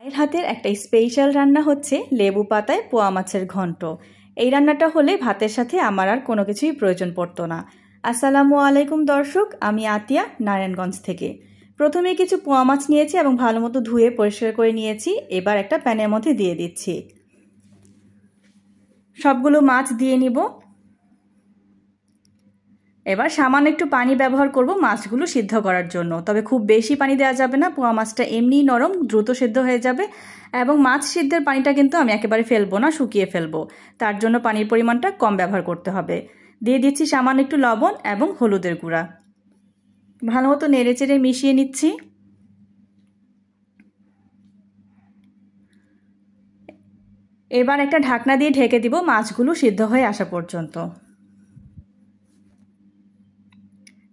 এর হাতের একটা স্পেশাল রান্না হচ্ছে লেবু পাতায় পোয়া মাছের ঘন্ট। এই রান্নাটা হলে ভাতের সাথে আমার আর কোনো কিছুই প্রয়োজন পড়তো না। আসসালামু আলাইকুম দর্শক, আমি আতিয়া নারায়ণগঞ্জ থেকে। প্রথমে কিছু পোয়া মাছ নিয়েছি এবং ভালো মতো ধুয়ে পরিষ্কার করে নিয়েছি। এবার একটা প্যানের মধ্যে দিয়ে দিচ্ছি। সবগুলো মাছ দিয়ে নিব। এবার সামান্য একটু পানি ব্যবহার করব মাছগুলো সিদ্ধ করার জন্য, তবে খুব বেশি পানি দেওয়া যাবে না। পোয়া মাছটা এমনিই নরম, দ্রুত সিদ্ধ হয়ে যাবে। এবং মাছ সিদ্ধের পানিটা কিন্তু আমি একেবারে ফেলবো না, শুকিয়ে ফেলবো। তার জন্য পানির পরিমাণটা কম ব্যবহার করতে হবে। দিয়ে দিচ্ছি সামান্য একটু লবণ এবং হলুদের গুঁড়া। ভালো মতো নেড়েচেড়ে মিশিয়ে নিচ্ছি। এবার একটা ঢাকনা দিয়ে ঢেকে দিব মাছগুলো সিদ্ধ হয়ে আসা পর্যন্ত।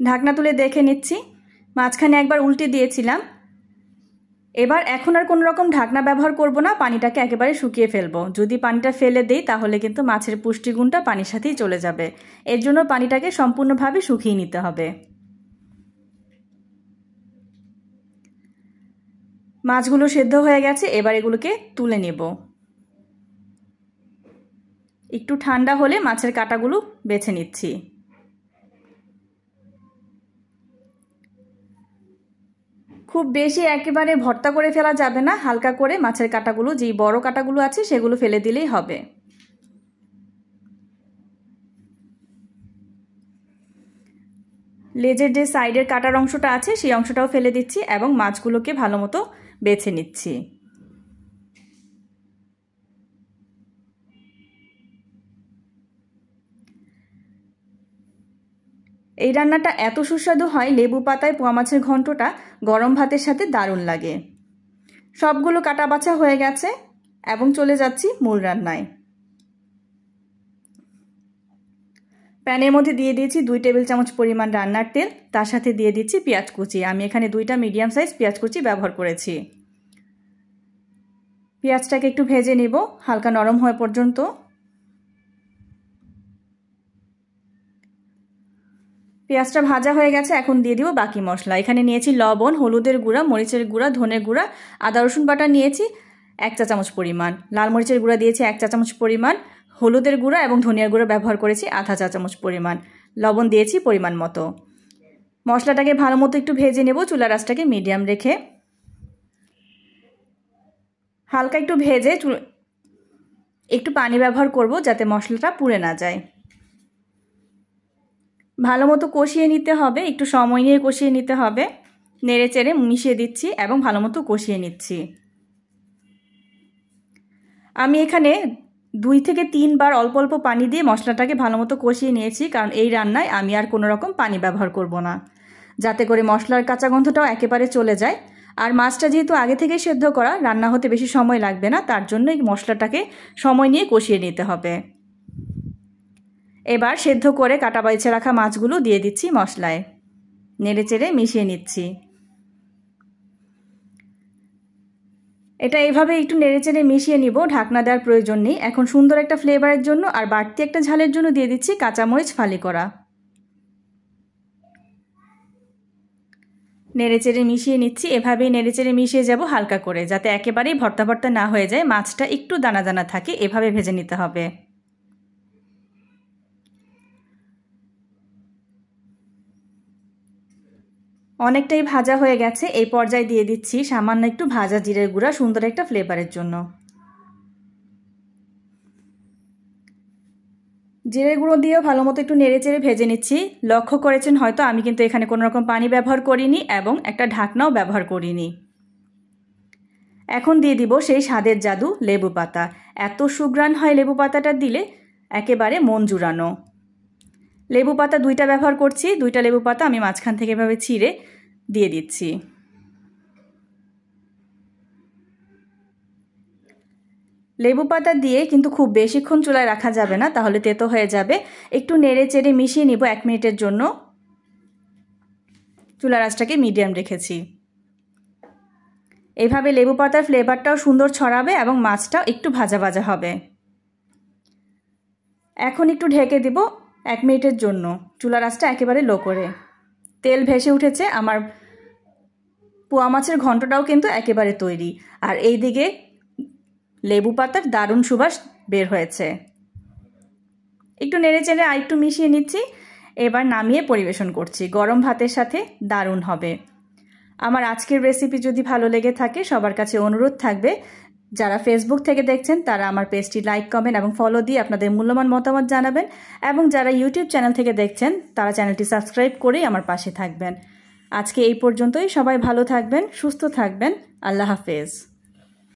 ঢাকনা তুলে দেখে নিচ্ছি, মাঝখানে একবার উল্টে দিয়েছিলাম। এবার এখন আর কোনো রকম ঢাকনা ব্যবহার করব না, পানিটাকে একেবারে শুকিয়ে ফেলবো। যদি পানিটা ফেলে দেই তাহলে কিন্তু মাছের পুষ্টিগুণটা পানির সাথেই চলে যাবে। এর জন্য পানিটাকে সম্পূর্ণভাবে শুকিয়ে নিতে হবে। মাছগুলো সেদ্ধ হয়ে গেছে, এবার এগুলোকে তুলে নেব। একটু ঠান্ডা হলে মাছের কাঁটাগুলো বেছে নিচ্ছি। খুব বেশি একেবারে ভর্তা করে ফেলা যাবে না, হালকা করে মাছের কাঁটাগুলো, যেই বড় কাঁটাগুলো আছে সেগুলো ফেলে দিলেই হবে। লেজের যে সাইডের কাটার অংশটা আছে সেই অংশটাও ফেলে দিচ্ছি এবং মাছগুলোকে ভালো মতো বেছে নিচ্ছি। এই রান্নাটা এত সুস্বাদু হয়, লেবু পাতায় পোয়া মাছের ঘন্টটা গরম ভাতের সাথে দারুণ লাগে। সবগুলো কাটা বাছা হয়ে গেছে এবং চলে যাচ্ছি মূল রান্নায়। প্যানের মধ্যে দিয়ে দিয়েছি 2 টেবিল চামচ পরিমাণ রান্নার তেল, তার সাথে দিয়ে দিচ্ছি পেঁয়াজ কুচি। আমি এখানে 2টা মিডিয়াম সাইজ পেঁয়াজ কুচি ব্যবহার করেছি। পেঁয়াজটাকে একটু ভেজে নেব হালকা নরম হওয়া পর্যন্ত। পেঁয়াজটা ভাজা হয়ে গেছে, এখন দিয়ে দিব বাকি মশলা। এখানে নিয়েছি লবণ, হলুদের গুঁড়া, মরিচের গুঁড়া, ধনের গুঁড়া, আদা রসুন বাটা নিয়েছি 1 চা চামচ পরিমাণ, লাল মরিচের গুঁড়া দিয়েছি 1 চা চামচ পরিমাণ, হলুদের গুঁড়া এবং ধনিয়ার গুঁড়া ব্যবহার করেছি আধা চা চামচ পরিমাণ, লবণ দিয়েছি পরিমাণ মতো। মশলাটাকে ভালো মতো একটু ভেজে নেব, চুলার আঁচটাকে মিডিয়াম রেখে। হালকা একটু ভেজে একটু পানি ব্যবহার করব যাতে মশলাটা পুড়ে না যায়। ভালো মতো কষিয়ে নিতে হবে, একটু সময় নিয়ে কষিয়ে নিতে হবে। নেড়ে চেড়ে মিশিয়ে দিচ্ছি এবং ভালো মতো কষিয়ে নিচ্ছি। আমি এখানে 2 থেকে 3 বার অল্প অল্প পানি দিয়ে মশলাটাকে ভালো মতো কষিয়ে নিয়েছি, কারণ এই রান্নায় আমি আর কোনো রকম পানি ব্যবহার করব না, যাতে করে মশলার কাঁচা গন্ধটাও একেবারে চলে যায়। আর মাছটা যেহেতু আগে থেকে সেদ্ধ করা, রান্না হতে বেশি সময় লাগবে না, তার জন্য এই মশলাটাকে সময় নিয়ে কষিয়ে নিতে হবে। এবার সেদ্ধ করে কাটা বাইছে রাখা মাছগুলো দিয়ে দিচ্ছি মশলায়, নেড়ে চেড়ে মিশিয়ে নিচ্ছি। এটা এইভাবে একটু নেড়ে চেড়ে মিশিয়ে নিব, ঢাকনা দেওয়ার প্রয়োজন নেই। এখন সুন্দর একটা ফ্লেভারের জন্য আর বাড়তি একটা ঝালের জন্য দিয়ে দিচ্ছি কাঁচামরিচ ফালি করা। নেড়ে চেড়ে মিশিয়ে নিচ্ছি। এভাবেই নেড়ে চেড়ে মিশিয়ে যাব হালকা করে, যাতে একেবারেই ভর্তা ভর্তা না হয়ে যায়, মাছটা একটু দানা দানা থাকে। এভাবে ভেজে নিতে হবে। অনেকটাই ভাজা হয়ে গেছে, এই পর্যায়ে দিয়ে দিচ্ছি সামান্য একটু ভাজা জিরের গুঁড়া, সুন্দর একটা ফ্লেভারের জন্য। জিরের গুঁড়ো দিয়েও ভালো মতো একটু নেড়ে চেড়ে ভেজে নিচ্ছি। লক্ষ্য করেছেন হয়তো আমি কিন্তু এখানে কোনো রকম পানি ব্যবহার করিনি এবং একটা ঢাকনাও ব্যবহার করিনি। এখন দিয়ে দিব সেই স্বাদের জাদু লেবু পাতা। এত সুঘ্রাণ হয় লেবু পাতাটা দিলে, একেবারে মন জুড়ানো। লেবু পাতা 2টা ব্যবহার করছি। 2টা লেবু পাতা আমি মাঝখান থেকে এভাবে ছিঁড়ে দিয়ে দিচ্ছি। লেবু পাতা দিয়ে কিন্তু খুব বেশিক্ষণ চুলায় রাখা যাবে না, তাহলে তেতো হয়ে যাবে। একটু নেড়ে চেড়ে মিশিয়ে নিব 1 মিনিটের জন্য। চুলার আঁচটাকে মিডিয়াম রেখেছি। এইভাবে লেবু পাতার ফ্লেভারটাও সুন্দর ছড়াবে এবং মাছটাও একটু ভাজা ভাজা হবে। এখন একটু ঢেকে দিব 1 মিনিটের জন্য, চুলার আঁচটা একেবারে লো করে। তেল ভেসে উঠেছে, আমার পোয়া মাছের ঘন্টটাও কিন্তু একেবারে তৈরি। আর এই দিকে লেবু পাতার দারুণ সুবাস বের হয়েছে। একটু নেড়ে চেড়ে আর একটু মিশিয়ে নিচ্ছি। এবার নামিয়ে পরিবেশন করছি, গরম ভাতের সাথে দারুণ হবে। আমার আজকের রেসিপি যদি ভালো লেগে থাকে সবার কাছে অনুরোধ থাকবে, যারা ফেসবুক থেকে দেখছেন তারা আমার পেজটি লাইক, কমেন্ট এবং ফলো দিয়ে আপনাদের মূল্যবান মতামত জানাবেন, এবং যারা ইউটিউব চ্যানেল থেকে দেখছেন তারা চ্যানেলটি সাবস্ক্রাইব করেই আমার পাশে থাকবেন। আজকে এই পর্যন্তই। সবাই ভালো থাকবেন, সুস্থ থাকবেন। আল্লাহ হাফেজ।